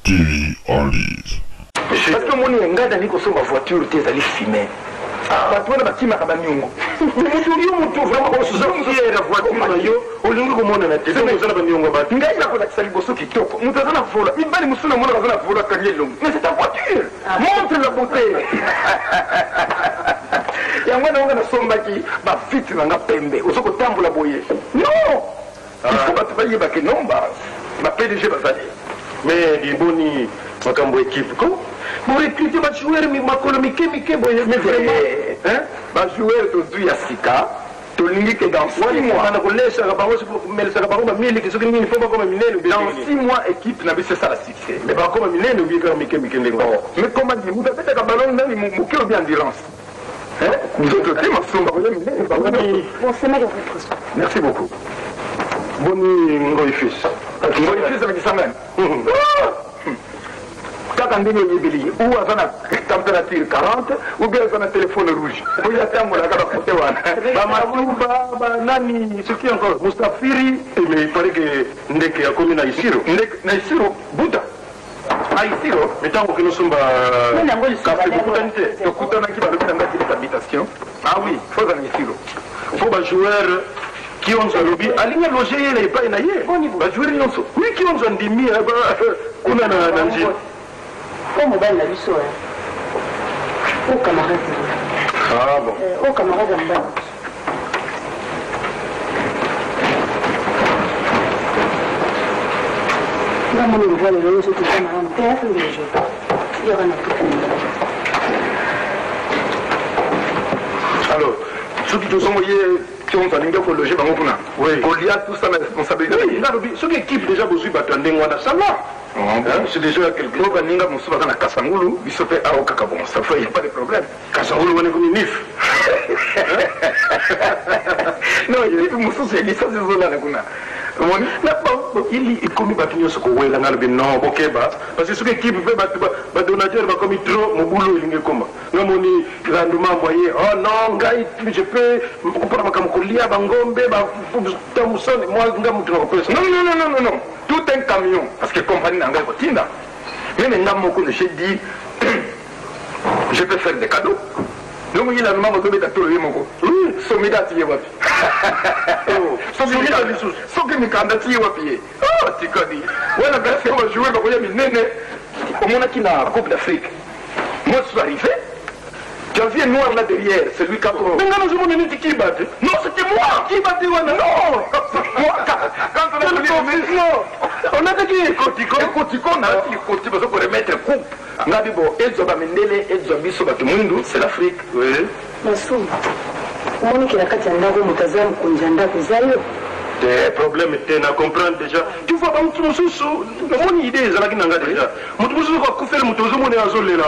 TV Artist. Parce que mon engagement d'aller sur ma voiture, tu es allé filmer. Ah, tu vois, la bâtiment à Banyongo. Tu vraiment on se sent la voiture. Au lieu de mon année, c'est mon Banyongo. Ngai la kola tsali boso kitoko. Mutazana vola. Ibali musuna mona kazana vola kanyelo. Mais c'est ta voiture. Montre la beauté. Yango na ngana sombaki ba fit na nga pembe. Osoko tambola boye. Non. Il faut pas te payer ba que non ba. Ma PDG ba fali. Mais di boni makambo équipe ko. Pour recruter ma joueur mi makolo mi boye mais vraiment hein ba joueur to du yasika to lingi que dans 6 mois na kolesha ka bango mais ça ka bango mili ki soki nini faut pas comme minene dans 6 mois équipe na c'est ça la succès mais ba comme minene bi ka mike ndeko mais comment dire vous avez ka ballon ndani muke bien endurance hein vous autres ma somba ko minene ba bon c'est mal merci beaucoup boni ngoy fils avec ça même quand on dit ou à la température 40 ou bien à un téléphone rouge. Vous y attendez la carte côté ba nani ce qui encore Mustafiri mais il fallait que ndeke ya komi na Isiro buta na Isiro mais tant que nous sommes café de kutana qui va le dans cette habitation. Ah oui, faut dans Isiro. Faut ba joueur qui ont un lobby aligné loger les pas na hier ba joueur non so oui qui ont un demi kuna na nji. Comme on va la vie au camarade. Ah bon. Au camarade en bas. Là, mon voit le loyer, c'est tout ça, madame. Théâtre, il y aura un peu. Alors, ceux qui te sont envoyés, qui ont un lingua pour loger, oui. Pour lier tout ça, la responsabilité. Oui, là, ceux qui équipent déjà besoin de ça va. C'est déjà quelque chose. Il y a Kasangulu, il se fait à Okakabon. Ça fait, il n'y a pas de problème. Kasangulu, on est comme une nif. Non, il y a des moussous, il y a des choses il est comme il se couvre là non ok parce que ce qui peut ba donateur va comme trop mon boulot il est comme non moni rendement envoyé oh non gars je peux pour ma comme colia bangombe ba tamuson moi ngam trop non tout un camion parce que compagnie n'engage pas tinda mais maintenant mon coup j'ai dit je peux faire des cadeaux. Donc il a le membre de tout le monde. Oui, sommet tu es wapi. Sommet tu es wapi. Oh, tu connais. Voilà, quand on va jouer, on va jouer, au monde qui n'a Coupe d'Afrique. Moi, je suis arrivé. Tu as vu un noir là derrière, celui qui a. Mais non, je m'en ai dit qui battait. Non, c'était moi qui battais. Non, moi, quand on a dit on a dit Cotico, on a dit Cotico, pour remettre coup. Nabibo, Ezoba Mendele, Ezobi Soba Mundu, c'est l'Afrique. Oui. Masou, on est qui la Katianda, Moutazam, Kunjanda, Kuzayo. Des problèmes, tu as compris déjà. Tu vois, mon idée, c'est là qu'il n'a déjà. Mon faire mon tozo, mon azolé là,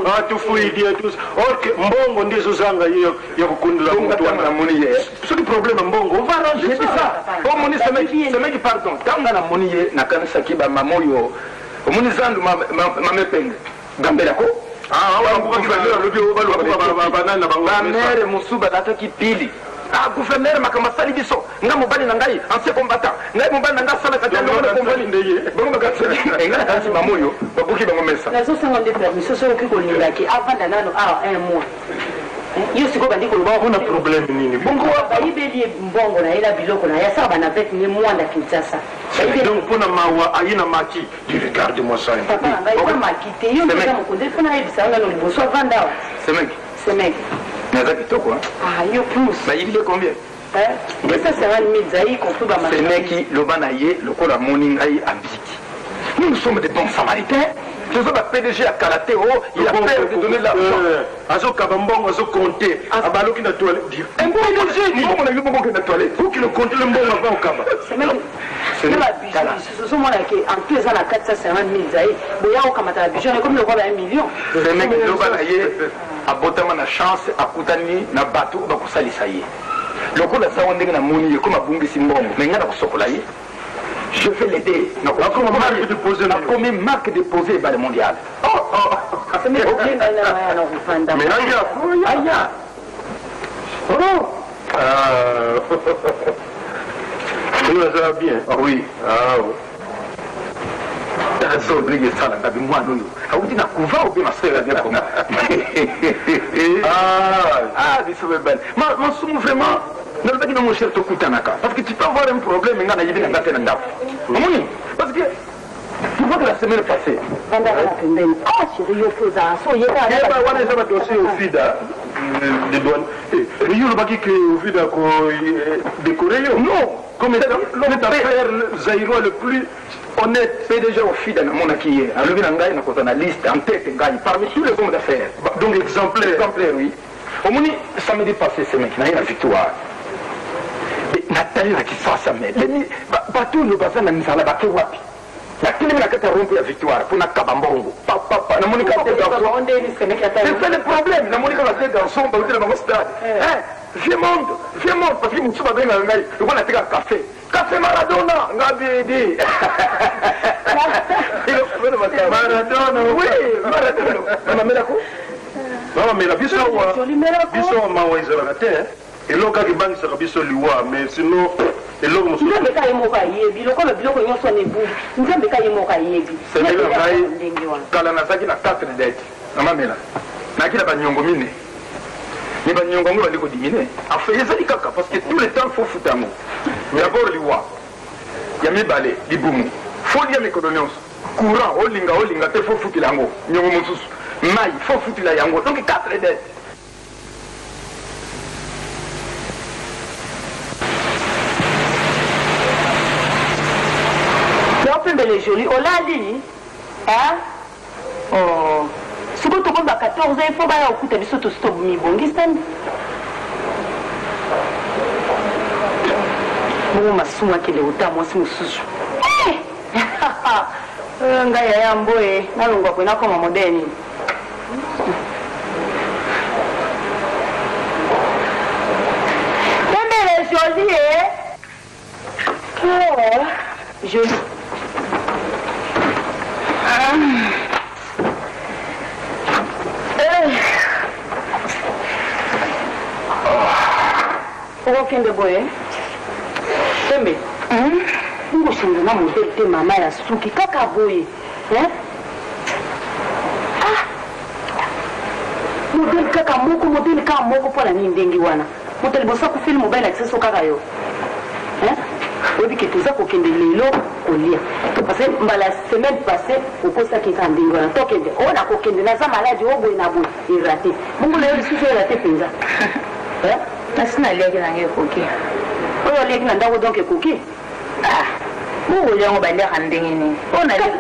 ah, tu fous idée, tous. Or que Mbongo, on dit Zanga, il y a beaucoup de la monnaie. C'est le problème, Mbongo, on va arranger ça. Oh, mon c'est pardon. Tant que la monnaie n'a qu'un sakiba, mamoyo. Omunizandu mamepenge gambelako bamere musuba nataki pili gouverneur makamba sali biso nga mobali na ngai ancien combattant ngai mobali na ngai asala kati ya ndongo na kombali ndeye bongo ngana kasi mamoyo babuki bango mesa nazosanga nde permission soki kolingaki avanda nano un mois yo siko bandi koloba on a problème nini bongo bayibeli mbongo na yela biloko na ya saka banavete ne mwanda Kinshasa donc pour na mawa ayina maki tu regarde moi ça papa ngai pas maki te yo ndio mokonde fona yebisa ngalo liboso avanda c'est mec naza kitoko ah yo plus bah il est combien mais ça c'est un mizaï compris ba c'est mec lobana ye lokola moni ngai ambiki nous sommes des bons samaritains. Je veux la PDG à Karaté, il a peur de donner l'argent. Azo Kabambon, Azo Conté, Abalo qui n'a toilette. Un bon PDG, il faut qu'on ait la toilette. Pour qu'il le compte le bon avant au Kaba. C'est même la bijoux. Ce sont moi qui en plus à la 450 000 zaï. Boya au Kamata la bijoux, comme le roi à 1 million. C'est mec qui l'obanaye, à Botama na chance, à Koutani, na bateau, à Koussali Saye. Le coup de ça, on est dans Mouni, comme à Bungi Simbon, mais il y a un Sokolaye. Je vais l'aider. Comme marque déposée par le mondial. Mais tu nous as bien. Oui. Rodrigue sala ngabi mwana huyo. Hauti na kuvaa ubi masera bien comme. Biso bebel. Ma sumu vraiment. Ne pas dire mon cher to kutanaka parce que tu peux avoir un problème ngana yibi ngata tena ndafu. Amoni parce que tu vois que la semaine passée. Chérie, yo posa. So yeka. Wana eza ba dossier au FIDA de douane. Mais yo le baki que au FIDA ko décoré yo. Non, comme l'homme d'affaires zaïrois le plus honnête PDG au FIDA na mona qui est. Alors bien ngai na kota na liste en tête ngai parmi tous les hommes d'affaires. Donc exemplaire oui. Omoni samedi passé c'est mec na une victoire. Nathalie na kisasa mais bateau le bazan na misala ba ke wapi. La télé na kata rompe ya victoire pour na kabambongo. Papa na monika te garçon. C'est le problème, na monika la tête garçon ba utile bango stade. Viens monde parce que mutsuba benga ngai. Ko na teka café. Café Maradona ngabidi. Maradona. Oui, Maradona. Mama melako. Mama mela biso mawaisa la terre. Et l'eau qui banque sera bien liwa, mais sinon, et l'eau me souhaite. C'est le cas yebi, le cas le bloc on sonne vous. Nous sommes cas yebi. C'est le cas. Kalanazaki na 4 dettes. Mama mela. Na kila ba nyongo mine. Ni ba nyongo ngo baliko dimine. Afa yezali kaka parce que tout le temps faut futango. D'abord liwa. Ya mibale, libumu. Faut dia méconnaissance. Courant, olinga te faut futilango. Nyongo mususu. Mai, faut futila yango. Donc 4 dettes. Les jolis, on l'a dit, hein? Oh, si vous avez 14 ans, il faut pas écouter les autres stop mi bongistan. Bon, ma souma qui est au temps, moi c'est mon sous. Ngaya ya mboe, na longwa kwena kama modeni. Les jolis, oh, joli. Okende boye tembe ngoshinga na modele te mama ya suki kaka boye modele kaka moko mpona nini ndenge wana modele bosa kufili mobile access kaka yo oyebi ke toza kokende lelo kolia parce que mbala semaine passée oposaki ka ndenge wana tokende oyo na kokende naza maladi oyo boye na boye irate bongo lelo lisusu irate mpenza nasi naliaki nange ekoki oyo oliaki na ndako donk ekoki bongo oliango baliaka ndenge nini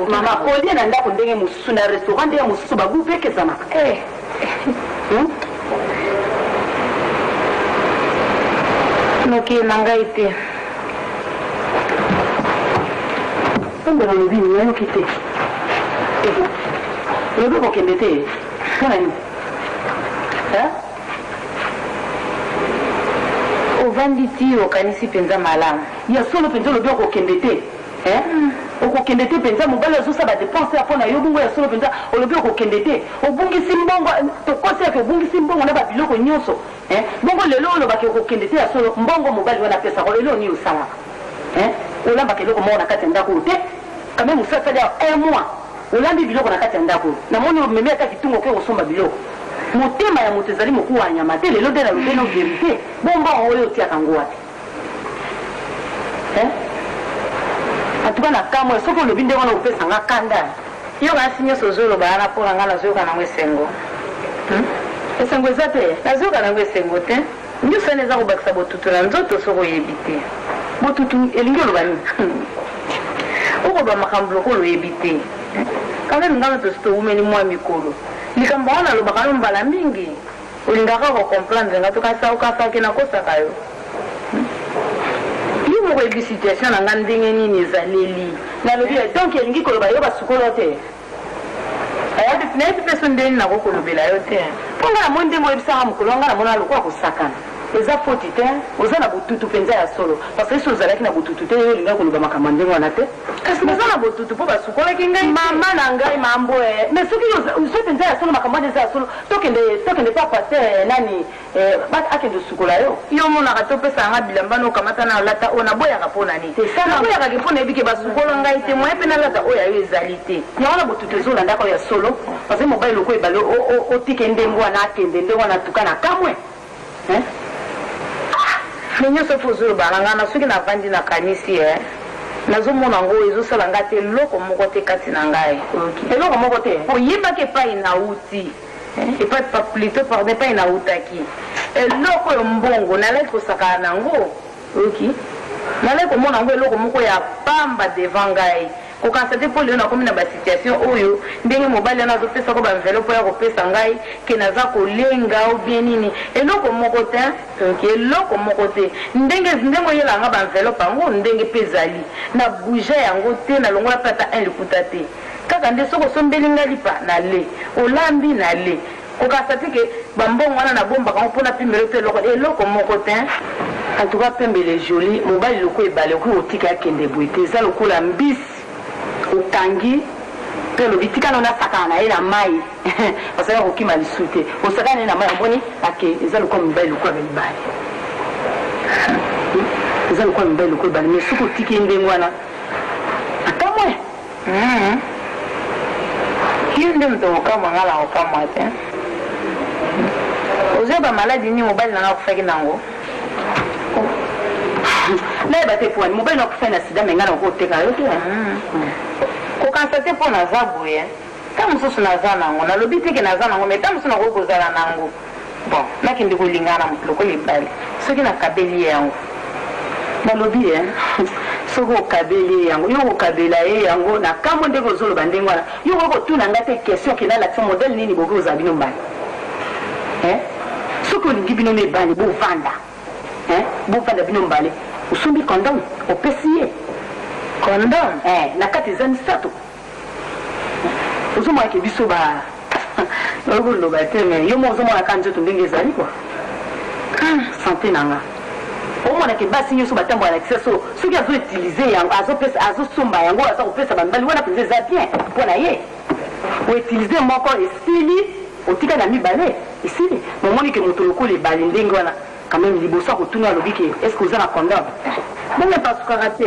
mama kolia na ndako ndenge mosusu na restaurant ndenge mosusu bagu mpe ekezamaka noki na ngai te Quand on dit, il y a un qui était. Le groupe qui était. Quand même. Au venditi, au canisi penza malam. Il y a solo penza le bureau qui était. Au kokendete penza mobile zo ça va dépenser à pona yo bungo ya solo penza au bureau kokendete au bungi simbongo to kosi ke bungi simbongo na ba biloko nyonso bongo lelo lo ba ke kokendete ya solo mbongo mobile wana pesa ko lelo ni usala olamba keloko mona kati ndako te quand même ça fait un mois olambi biloko na kati ndako na moni meme ata kitungo ke osomba biloko motema ya mutezali mokuwa nyama te lelo de la lobeno vérité bomba oyo tia kangwa atuka na kamwe soko lobi ndenge wana opesa nga kanda yo kasi nyonso ozoloba ana mpona nga nazoyoka nango esengo esengo eza te nazoyoka nango esengo te nyonso wana eza kobakisa botutu na nzoto soko oyebi te botutu elingi oloba nini okoba makambo lokolo oyebi te quand même ngana tosi toumeli mwa mikolo likambo wana alobaka no mbala mingi olingaka kocomprendre nga tokasa okasaki nakosaka yo yo moko yebi situation na nga ndenge nini ezaleli nalobi donc elingi koloba yo basukolo te nayebi mpe so ndeni nakokolobela yo te mpo nga namoni ndenge oyebisaka mokolo nga namoni alokwa kosakana eza foti te oza na botutu mpenza ya solo parce que so ozalaki na botutu te yo olinga koloba makambo ndenge wana te kasi oza na botutu mpo basukolaki ngai mama na ngai mambo mais soki so mpenza ya solo makambo wana eza ya solo tokende pa paster nani akende osukola yo yo monaka topesa yanga bilamba nokamata na lata oyo naboyaka mpo nani te naboyakaki mpo na yebike basukola ngai te moye mpe nalata oyo ayo ezali te yango na botutu ezolandaka oyo ya solo parce que mobali loko ebale otike ndenge wana akende ndenge wana tuka na kamwe mais nyonso fo ozoloba na ngai na soki navandi nakanisi nazomona yango ezosala ngai te eloko moko te kati na ngai eloko moko te oyebaki epai nauti epai plutôt pardon epai nautaki eloko oyo mbongo nalaki kosakana nango nalaki komona yango eloko moko ya pamba devant ngai kokanisa te mpo lelo nakomi na basituation oyo ndenge mobali wana azopesako baenvelope ya kopesa ngai ke naza kolenga o bien nini eloko moko te eloko moko te ndenge oyelanga baenvelope yango ndenge mpe ezali na bouge yango te nalongola mpe ata 1 likuta te kaka nde soki osombeli ngai lipa na le olambi na le kokanisa te ke bambongo wana nabombaka ngo mpona pimbelo te eloko moko te en tout cas pembele joli mobali loko ebale okoki kotika akende boye te eza lokola mbisi okangi mpe lobi tika nona asakana na ye na mai osaka kokima lisu te osakana na ye na mai omoni ake eza lokola mobali lokola balibale eza lokola mobali lokola ebale mais soki otiki ye ndenge wana akamwe ye nde moto okamwa nga na okamwa te ozwa bamaladi nini mobali nanga akufaki nango nayeba te poani mobali nakufai na sida me nga na okoteka yo te kokanisa te mpo naza boye ta mosusu naza nango nalobi teke naza nango me ta mosusu nakoki kozala nango bon nakende kolingana na moto lokola ebale soki nakabeli ye yango nalobi soki okabeli ye yango yo kokabela ye yango na kambo ndenge ozoloba ndenge wana yo koki kotuna nga te question ke nalakisa modele nini boki ozala bino mbali soki olingi bino mebali bovanda bino mbale osombi condom opesi ye condom na kati eza misato ozomonaka biso okoloba te me yo mo ozomonaka nzoto ndenge ezali kua sante nanga omonaka basi nyonso batambola lakisa so soki azoutilize yango azosomba yango aza kopesa bamibali wana mpenza eza bien mpo na ye outilize moko esili otika na mibale esili momoni ke moto lokola ebale ndenge wana quand même liboso akotuna alobi ke est ce que oza na condom bongo epasukaka te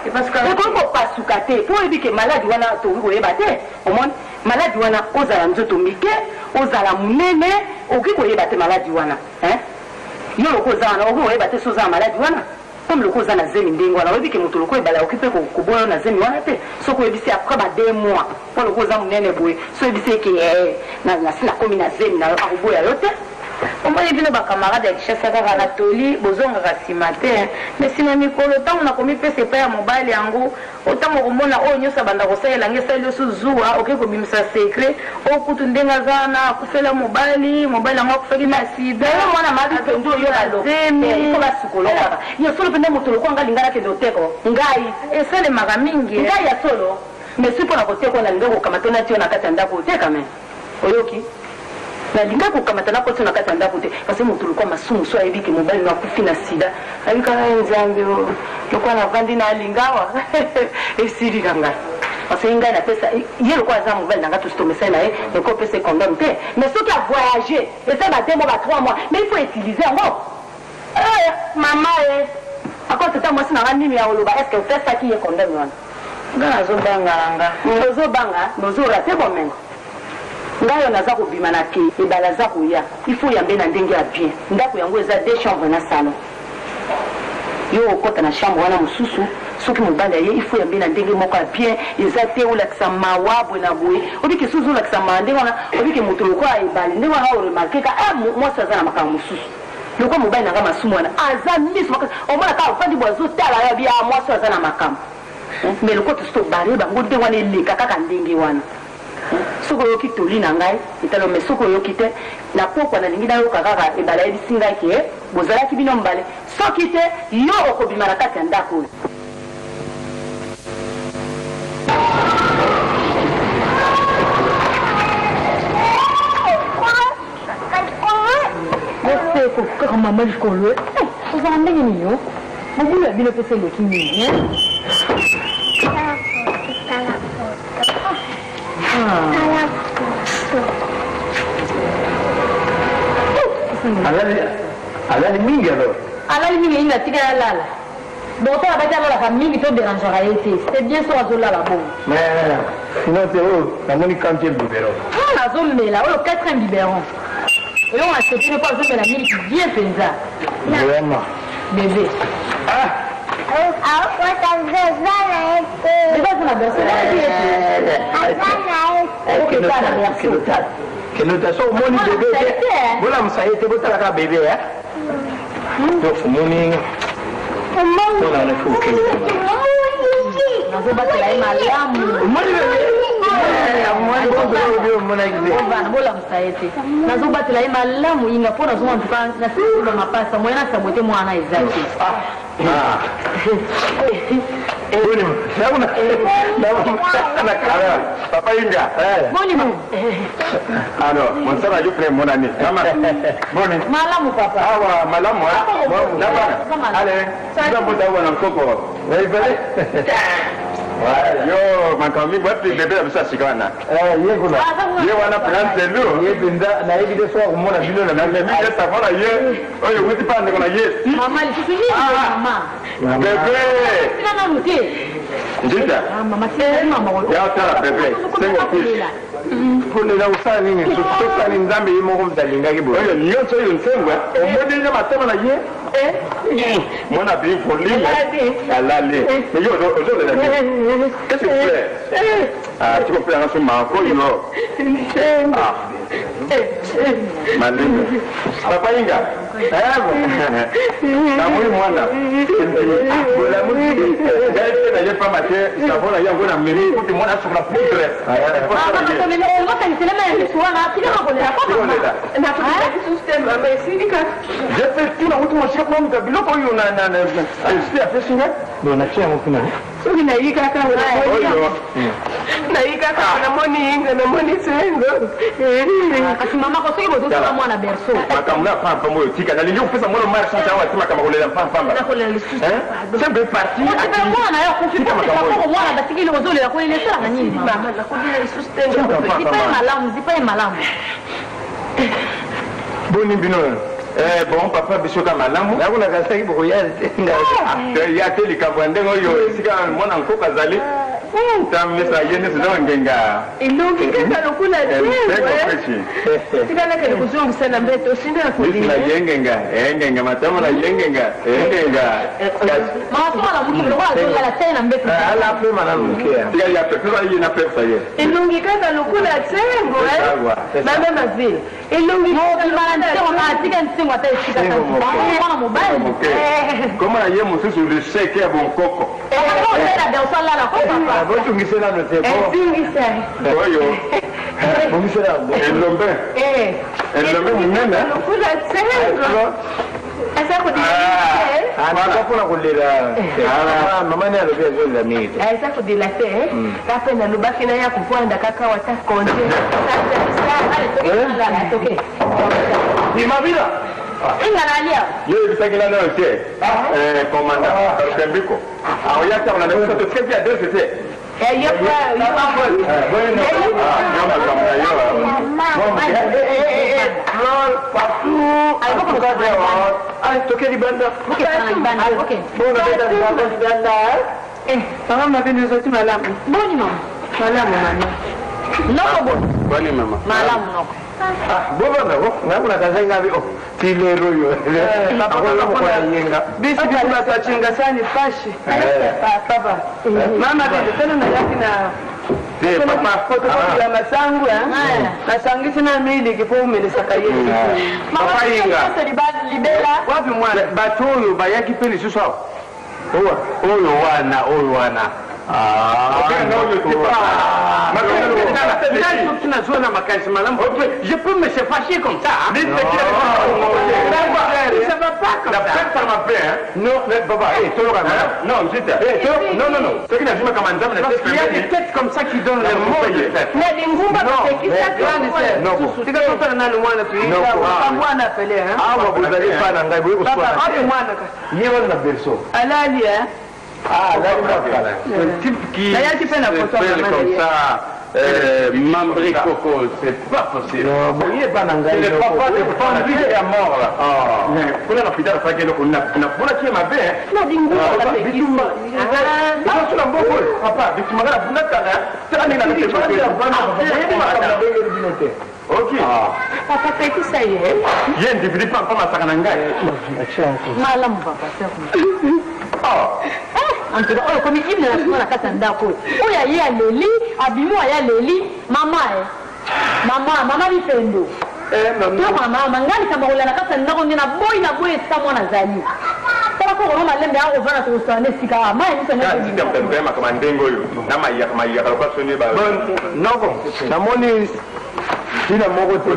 ekoki kopasuka te po oyebi ke maladi wana tokoki koyeba te omoni maladi wana ozala nzoto mike ozala monene okoki koyeba te maladi wana yo loko oza wana okoki koyeba te so oza na maladi wana comme loko oza na zemi ndenge wana oyebi ke moto loko ebala okoki mpe koboya yo na zemi wana te soki oyebisi après ba 2 mois mpo loko oza monene boye so oyebisi eke nasi nakomi na zemi na yo akoboya yo te omoni bino bacamarade ya kishasa kaka na toli bozongaka nsima te me nsima mikolo ntango nakomipesa epai ya mobali yango otango komona oyo nyonso abanda kosalela esali yoso zuwa okoki kobimisa sekret oyo kutu ndenge aza wana akufela mobali yango akufaki na sida mwana mabipendi oyo bazemi basukolo kaka yo solo mpenza moto lokwa nga lingana kende oteko ngai esalemaka mingi ngai ya solo mais si mpona koteka na linga kokamata nati yo na kati ya ndako oteka me oyoki nalinga kokamata na koti na kati ya ndako te parce que moto lokwa masumu so ayebi ke mobali nakufi na sida ayebikaka nzambe lokwa navandi na alingawa esilika ngai parce que ngai napesa ye lokwa aza mobali na ngai tositomesai na ye loko opesa condom te mais soki avoyage eza ba 2 mois ba 3 mois mais il faut utiliser yango mama akote ta mwasi na nga nini ya oloba est ce que opesaki ye condom wana nga nazobanga na nga ozobanga nozora te bomengo ngai yo naza kobima na ke ebala aza koya ifo yambe na ndenge ya bien ndako yango eza 2 chambres na salon yo okota na chambre wana mosusu soki mobali ya ye ifo yambe na ndenge moko ya bien eza te olakisa mawabwe na boye obike susu olakisa mawa ndenge wana obike moto lokola ebale ndenge wana oremarkeka mwasi aza na makambo mosusu lokola mobali nanga masumu wana aza miso makasi omona kaka ofandi bwa azotala yo bia mwasi aza na makambo mais lokola tosi tobare bango ndenge wana eleka kaka ndenge wana soki oyoki toli na ngai etalo me soki oyoki te na pokwa nalingi nayoka kaka ebala yebisi ngai ke bozalaki bino mbale soki te yo okobima na kati ya ndako oyo maman likolo ozala ndenge nini yo mobulu ya bino pesa eleki nini alali mingi alors alali mingi inga tika ya lala docteur abati alalaka mingi to dérangera ye te c'est bien so azolala bon mais sinon c'est oyo namoni quantième biberon azomela oyo 4e biberon oyo asepine po azomela miliki bien mpenza vraiment bébé kelota so omoni bebe bolamusa ye te botalaka bebe omoni nazobatela ye malamu bolamusa ye te nazobatela ye malamu inga mpo nazomona tuka nasiba mapasa moye nasabo te mwana eza te papa Inga bonimo alors mon sara yo frère mon ami boni malamu papa awa malamu allez ça vous avoir un coco yo makami bwati bebe bisa sikana ye kuna ye wana plante lu ye binda na ye bide so kumona bino na mimi ye tafona ye oyo wuti pande kuna ye mama lisiji mama bebe sina na muti njita mama sina mama ya tara bebe sengo fish pole la usani ni tutoka ni nzambe yimo kumzalinga kibo oyo nyonso yo nsengwe omodi na matema na ye mona bi polime alale mais yo aujourd'hui qu'est-ce que tu fais ah tu comprends un ma koyo ah malinga papa Inga na moi mwana bola muti gaite na yepa mate sabona yango na mimi kuti mwana sukula poudre je fais tout la route mon chef mon kabilo ko yo na c'est a fait singa non na tia mo kuna so na yika ka na yika ka na moni Inga na moni sengo kasi mama ko soki bozo sala mwana berso makamuna pampa mo tika na lingi upesa mwana mara sasa wa tima kama kolela pampa na kolela lisusu c'est bien parti ati mwana yo kufikia kwa mwana basikile bozolela ko ile sala nini mama na kolela lisusu tengo zipaye malamu boni bino bon papa bisoka malamu nakuna kasaki boko ya ya te likambo ya ndenge oyo esika mwana nkoka azali tamisa yene sizawa ngenga ilungi kaka lokula tikana kele kuzungisa na mbeto sinda kodini yengenga matama na yengenga mama sala mtu lokala zola la tena mbeto ala pe malamu kia ya pepera yina pepsa ye ilungi kaka lokula tsengo mama mazili ilungi comment la yemo sur le chèque est bon coco botungisela no te bo oyo bongisela elombe munene lokula tsengo asa ko anakafuna kulira mama ni alobia zola mimi asa ko dilate kapenda lubaki na ya kukwanda kaka wata konje ni mabila Inga nalia yo bisakila na ote commandant Tembiko awiyata una ndio tusikie adresse c'est nakuna kazanga bi tilero yo bisi bikula tachinga sani pashi papa mama tena na yaki na papa fotokopi ya masangu nasangisi na mili kipaume sakaye papa Inga libela wapi mwana batoyo bayaki peli suso oyo wana Je peux me se fâcher comme ça. Ça va pas comme ça. Ça m'a fait, hein? Non, mais papa, non, non. Ce qui n'a jamais commandé, il y a des têtes comme ça qui donnent le monde. Mais les Ngumba, c'est qui ça? Non, c'est que quand on a le moine, puis pas moi appelé, hein? Ah, vous allez pas dans la gueule, papa, il y a un berceau. Alali, hein? Ah, là, le type qui fait comme ça. Mambré Coco, c'est pas possible. C'est le papa de Pandri qui est mort là. Pour la fidèle, ça qui est là, on a pour la qui est ma belle. Non, dis-moi, papa, dis-moi, la bounette, c'est la ok. Papa, c'est qui ça y est? Il y a un individu pas ma sakananga. Malam, papa, c'est en tout cas, comme il dit, la carte d'accord. Oh, il y a Leli, Abimou, il y a Leli, maman, maman, il fait un dos. Maman, Mangani, ça m'a roulé la carte d'accord, on a boy, ça m'en a zali. Ça va qu'on a l'air de avoir un restaurant, c'est car moi, il s'en est dit. Non, la monnaie, il a mon côté,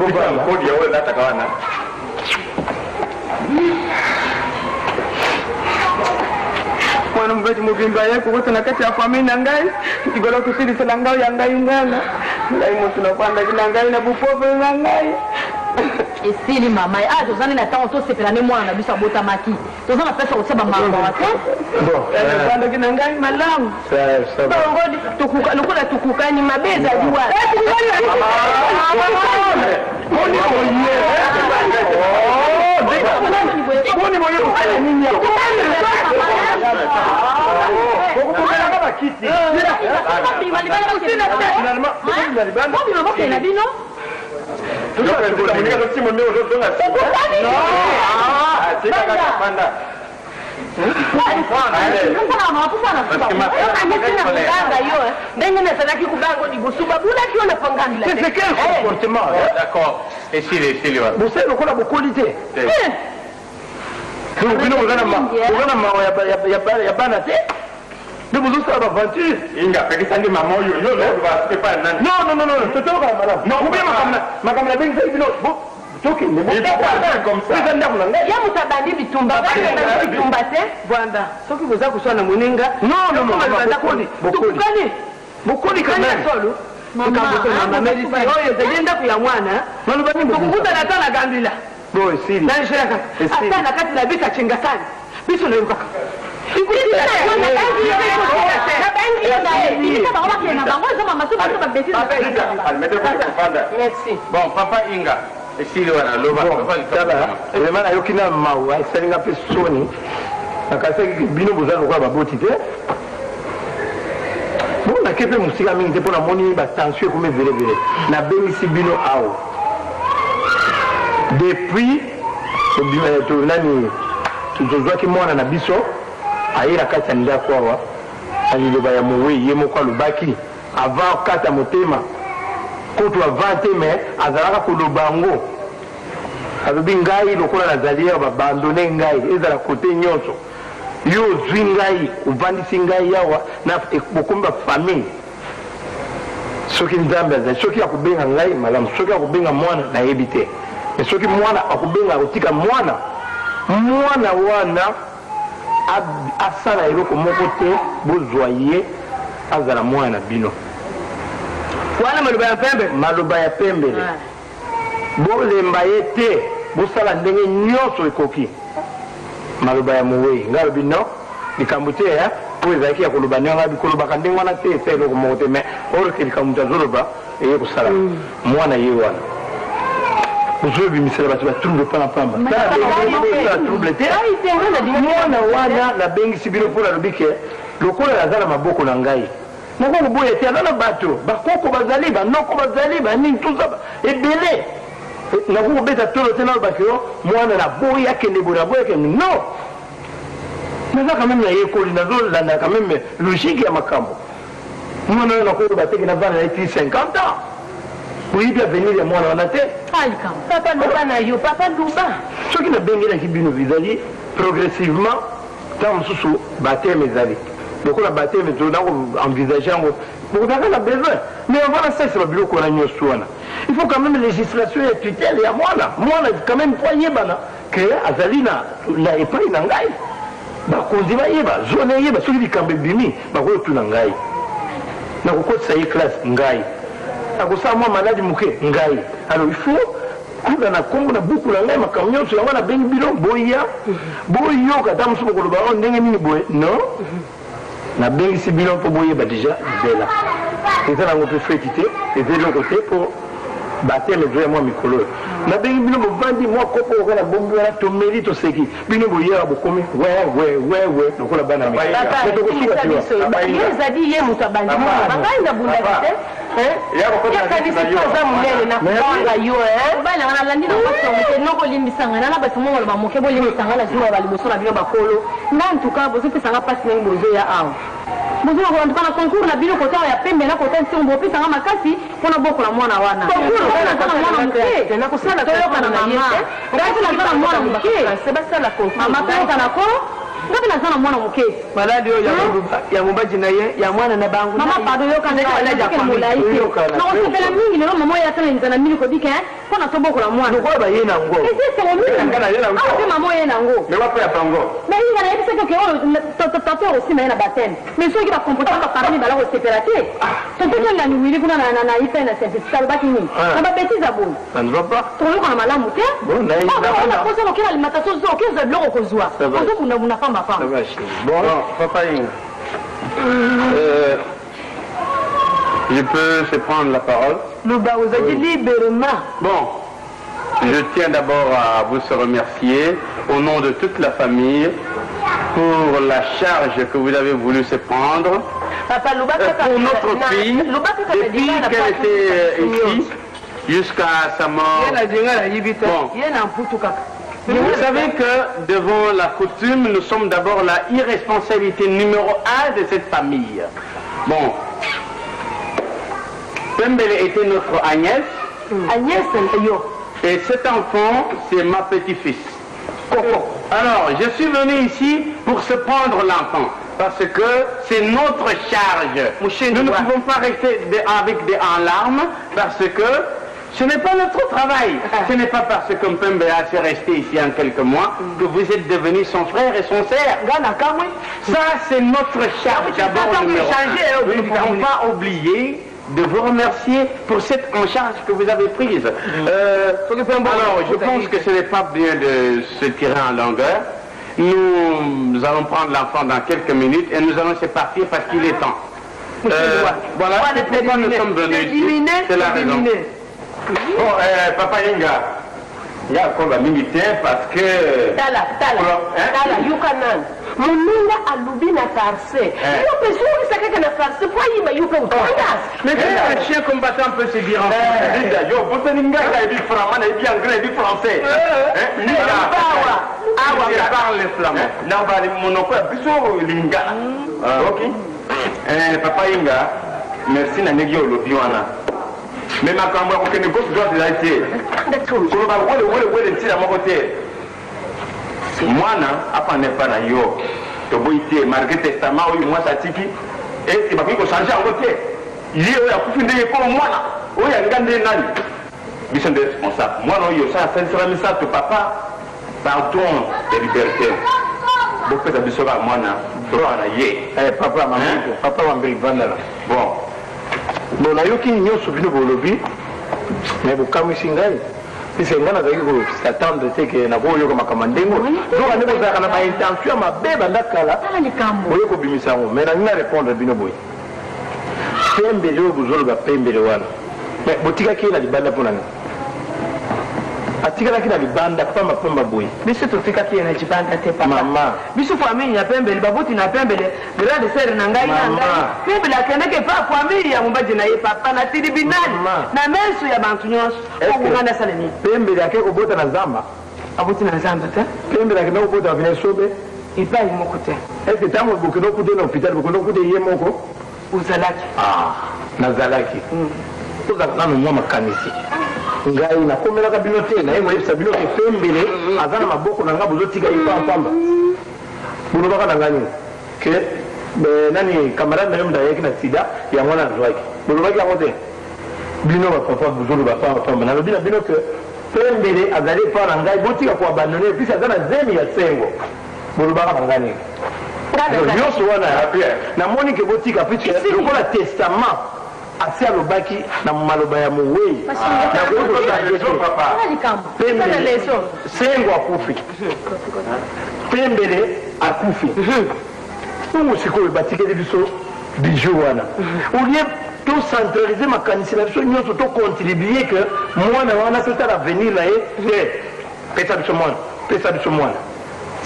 mwana mubeti mubimba yako wote na kati ya famili na ngai kigolo kusidi sala ngao ya ngai ngana ngai mtu na kwanda kina ngai na bupopo na ngai esili mama tozani na tango tosepelane mwana na biso abota maki tozana pesa oseba mambo wate kwanda kina ngai malamu ngodi tukuka lokola tukukani mabeza diwa Boni moyo ufanya nini hapo? D'accord. Et si les vous savez qu'on a beaucoup d'idées. Vous avez mais vous savez l'aventure. Il n'y a pas de maman, non, c'est tout, madame. Non, vous ma caméra, comme ça. Bon, papa Inga. Depuis tuzozwaki mwana na biso ayira kati ya ndako awa aliloba ya mowe ye moko alobaki avant kata motema koto avant te me azalaka koloba yango alobi ngai lokola nazali awa babandone ngai ezala kote nyonso yo ozwi ngai ovandisi ngai awa na bokomi bafamille soki nzambe azali soki akobenga ngai malamu soki akobenga mwana nayebi te me soki mwana akobenga akotika mwana wana asala eloko moko te bozwa ye azala mwana na bino wana maloba ya pembele bolemba ye te bosala ndenge nyonso ekoki maloba ya mowei ngai alobi no likambo te po ezalaki ya koloba ndenge ngabi kolobaka ndenge wana te esa eloko moko te me oroke likambo te azoloba eye kosala mwana ye wana Bonjour, monsieur le bâtiment, trouble pas la femme. Trouble te. Mwana wana na bengi sibino pour la lobike. Lokola lazala maboko na ngai. Nako boye te na bato. Bakoko bazali ba noko bazali ba nini tout ça. Ebele. Nako beta tolo te na bakio mwana na boye akende bona boye ke non. Mais ça quand même la école na zone là quand même logique ya makambo. Mwana na ko bateke na bana ya 50 ans. Oui, bien venir les mois en tête. Papa nous papa Douba. Ce qui n'a bien mis la kibino visali progressivement, tant sous bâtir mes amis. Donc on a battu, mais on a envisagé, on a besoin. Mais voilà, ça, c'est le bureau qu'on a mis au soin. Il faut quand même législation et tutelle, et à moi, quand même, pas yébana, que Azalina, n'a pas une angaï. Bah, qu'on dit, yéba, zone yéba, celui qui cambe bimi, bah, on tout n'angaï. N'a pas ça y classe, ngaï. N'a pas ça, moi, malade, mouké, ngaï. Alors, il faut. Kuda na kombo na buku na ngai makamyo so na bengi bilo boya boyo kata musuko ko ba ndenge nini boye non na bengi si bilo po boye ba déjà zela c'est ça on peut faire quitter et de l'autre côté pour battre les deux moi mikolo na bengi bilo bo vandi moi kopo ko na bombo na to mérite seki bino boya bo komi ouais donc la bana mais to ko suka tu yeza di ye mutabandi bakainda bunda kite ya ko na za munene na kwanga yo bana wana landi na kwa mke noko limbisanga na ba tumo ba moke bo limbisanga na juma ba liboso na bino bakolo na ntuka bo zote sanga pasi na bozo ya awo bozo ko ntuka na concours na bino kota ya pembe na kota nsi mbo pisa nga makasi pona boko na mwana wana concours na mwana mke na kusala to yoka na mama ngati na zana mwana mke sebasala concours mama kwa na ko ngapi na zana mwana mke maladi yo ya mumbaji na ye ya mwana na bangu mama pado yo kan na ja kwa mulai na usipela mingi leo mama ya tena nzana mili ko dike pona to boko na mwana ko ba yena ngo ese mo mili ngana yena ngo ah mama yena ngo me wapo ya bango mais il y a des choses que on aussi mais na baptême mais ceux qui va comporter pas parmi bala ko séparate to to na ni wili kuna na ifa na certificat ba kini na ba bêtise abon ça ne va pas to lo kana malamu te bon na na ko so kila alimentation zo ke zo bloko ko zwa ko kuna una famba famba bon papa je peux se prendre la parole. Nous vous avez dit librement. Bon, je tiens d'abord à vous remercier au nom de toute la famille pour la charge que vous avez voulu se prendre. Papa, pour notre fille, depuis qu'elle était ici, jusqu'à sa mort. Bon. Vous savez que devant la coutume, nous sommes d'abord la irresponsabilité numéro 1 de cette famille. Bon. Pembele était notre Agnès. Agnès, et cet enfant, c'est ma petit-fils. Coco. Alors, je suis venu ici pour se prendre l'enfant. Parce que c'est notre charge. Nous ne pouvons pas rester en larmes parce que ce n'est pas notre travail. Ce n'est pas parce que Mpembea s'est resté ici en quelques mois que vous êtes devenus son frère et son sœur. Ça, c'est notre charge. D'abord, nous ne pouvons pas oublier de vous remercier pour cette en charge que vous avez prise. Alors, je pense que ce n'est pas bien de se tirer en longueur. Nous allons prendre l'enfant dans quelques minutes et nous allons se partir parce qu'il est temps. Voilà, c'est pourquoi nous sommes venus ici. C'est la raison. Bon, Papa Inga, il y a encore la militaire parce que... Tala, Yukanan. Muninga alubi na farce. Yo pessoa que saca na farce, foi ima yo com tangas. Mais un chien combattant peut se dire en français. Yo, vous tenez nga il dit flamand, il dit anglais, il dit français. Ni il parle le flamand. Non, ba monoko biso lingala. OK. Papa Inga, merci na ngio lobi wana. Mais ma kamwa ko kene gos doit la été. Ko ba wole ntira moko te. Mwana apa ne pas na yo to boité malgré testament oyo moi ça tiki et il va ko changer en côté il est oya kufinde ko mwana oya ngande nani biso de responsable mwana oyo ça sera ça to papa pardon de liberté beaucoup de biso ba mwana droit na ye papa maman papa wa mbeli vandala bon na yo ki nyoso bino bolobi mais bukamu singai c'est un gars qui s'attend de ce que na boyo comme kamandengo donc on est dans la intention ma beba ndakala boyo ko bimisango mais na nina répondre bino boy pembe lo buzolo ba pembe le wana mais botika ki na libanda pona atika la ki na libanda pa mapamba boy biso to fika ki na libanda te papa mama biso famille ya pembe le babuti na pembe le grande sœur na ngai na ngai pembe la keneke pa famille ya mumbaji na ye papa na tribunal na meso ya bantu nyonso ko ngana saleni pembe la ke ko bota na zamba abuti na zamba te pembe la ke no bota vina sobe ipa imoko te est-ce que tamo bokino kude na hôpital bokino kude ye moko uzalaki na zalaki toza nanu mwa makanisi ngai na komela ka bino te na yemo yebisa bino ke pembele azana maboko na nga bozotika ipamba buno baka na ngani ke nani camarade na yo mudayaki na sida ya mwana azwaki bolobaki yango te bino bapapa bozolo bapamba nalobi na bino ke pembele azali epa na ngai botika koabandone episi aza na zemi ya sengo bolobaka na ngai nini nyonso wana namoni ke botika puiske lokola testament asi alobaki na maloba ya mowei sengo akufi pembele akufi ntongo sikoyo batikeli biso bijou wana olie tocentralize makanisi na biso nyonso tocontribue ke mwana wana totala avenir na ye te pesa biso mwana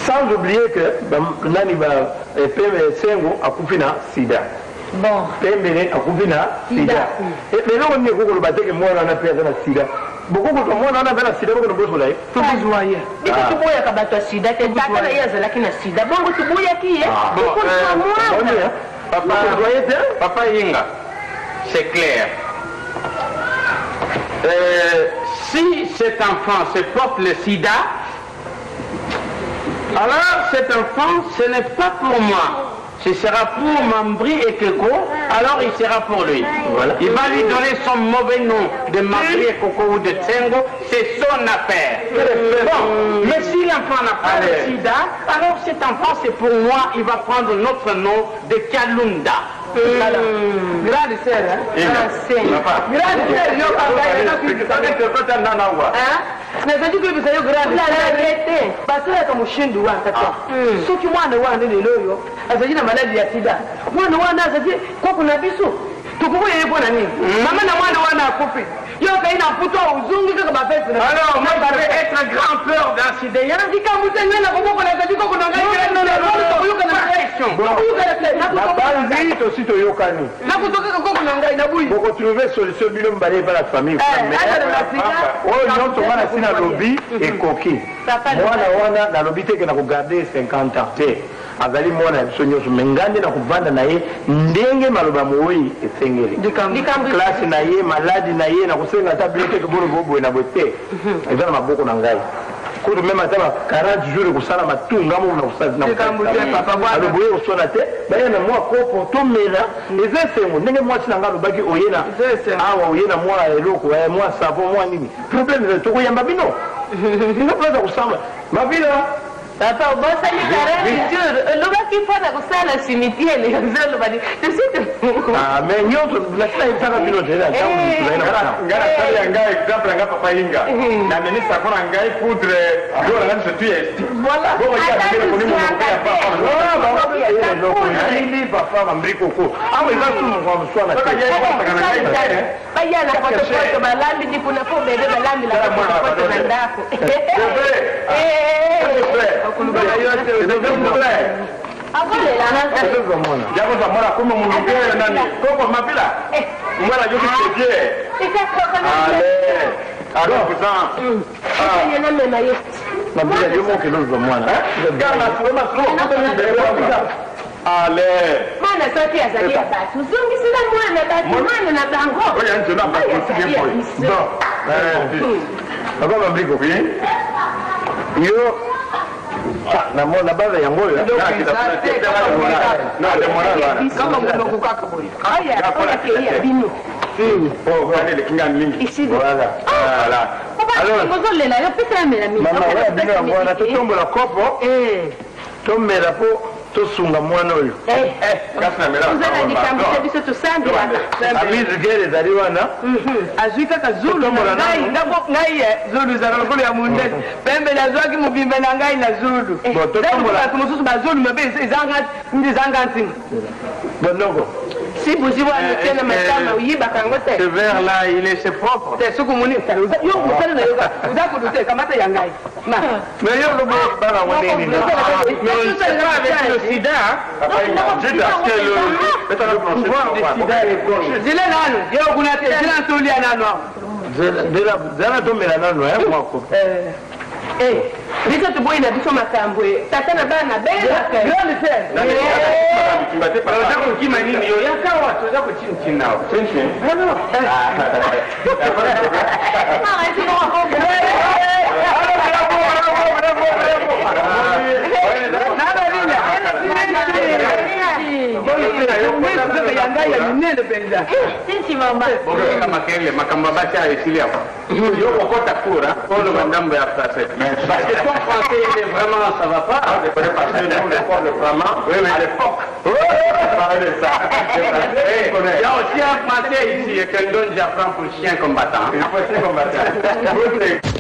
sans oublier que nani sengo akufi na sida pembele akufi na sida lelo nini ekokoloba teke mwana wana mpe aza na sida bokokozwa mwana wana aza na sida bokono bosola ye tobozwa ye biso toboyaka bato ya sida te tata na ye azalaki na sida bongo toboyaki ye bokozwa mwana Papa Yinga, c'est clair. Si cet enfant se porte le sida, alors cet enfant, ce n'est pas pour moi. Ce sera pour Mambri et Keko, alors il sera pour lui. Voilà. Il va lui donner son mauvais nom de Mambri et Koko ou de Tsengo, c'est son affaire. Bon, mais si l'enfant n'a pas le sida, alors cet enfant c'est pour moi, il va prendre notre nom de Kalunda. Grande sœur, nazali koyebisa yo grande basalaka moshindu wana tata soki mwana wana lelo oyo azali na maladi ya sida mwana wana azali koko na biso tokokoya ye mpona nini mama na mwana wana akufi yo kai na mputo uzungi kaka bafesi alors moi j'avais être grand peur d'incident ndikamutenge na koboko nazali koko na ngai nabanzi tosi toyokani nakutokaka koko na ngai nabuyi bokotrouve solution bino mibale epa la famille oyo nyonso wana si nalobi ekoki mwana wana nalobi teke na kogarde 50 ans te azali mwana ya biso nyonso me ngai nde na kovanda na ye ndenge maloba moyi esengeli klase na ye maladi na ye na kosenga ata bino teke bono boboye na boye te eza na maboko na ngai kutu meme ata ba 40 jours ekosala matunga mo naloboye oswana te baya na mwa kopo tomela eza esengo ndenge mwasi na ngai alobaki oyena awa oyena mwa eloko mwa savon mwa nini probleme tokoyamba bino ina place ya kosamba mavila papa obosani 40 jours olobaki mpona kosala cimitiere ezolobani mais nyonso nasila yebisaka bino tena ngai nasali ya ngai exemple ya ngai papa Yinga namemi sako na ngai poudre yo na ngai sotu ya esti ili papa Mambri Koko awa eza sumu kwa mswana baya na potopoto balambi ndi kuna po bebe balambi la potopoto na ndako yakoza mwana kuma mulugere nani koko mapila mwana yoki tedie alors mabila yomokelozwa mwana ale mwana soki azali ya bato zongisila mwana bato mwana na bango oya nzona bakosige boy Papa Mambri Koko yo na bala yango oyo kama mnakukaka boy aya oya bino lekinga mingi alors ngozolela yo pesa ya mela mingi mama oya bino yango wana totombola kopo tomela po tosunga mwana oyo uzanandikambisa biso tosambela amizigere ezali wana azwi kaka zulu ngai zulu ezala lokolo ya mondele pembele azwaki mobimbe na ngai na zulu bato mosusu bazulu mabe ezanga ntima bonoko si buzi wana te na matama oyibaka yango te ce verre là il est propre te soki omoni yo mosala na yo oza kudu te kamata ya ngai mais yo lobo bana ngo nini le sida zile nano yo kuna te zile ntolia nano zela tomela nano mwako biso toboyi na biso makambo tata na bana oza kokima nini yo yakawa toza kochinchinao yanga ya minene penza Sisi mama. Boka makele makamba bacha esili hapo. Yo kokota kura pour le mandambo ya français. Parce que ton français il est vraiment ça va pas. Parce que nous le parle vraiment à l'époque. Parler de ça. Il y a aussi un français ici que donne j'apprends pour chien combattant. Il faut chien combattant.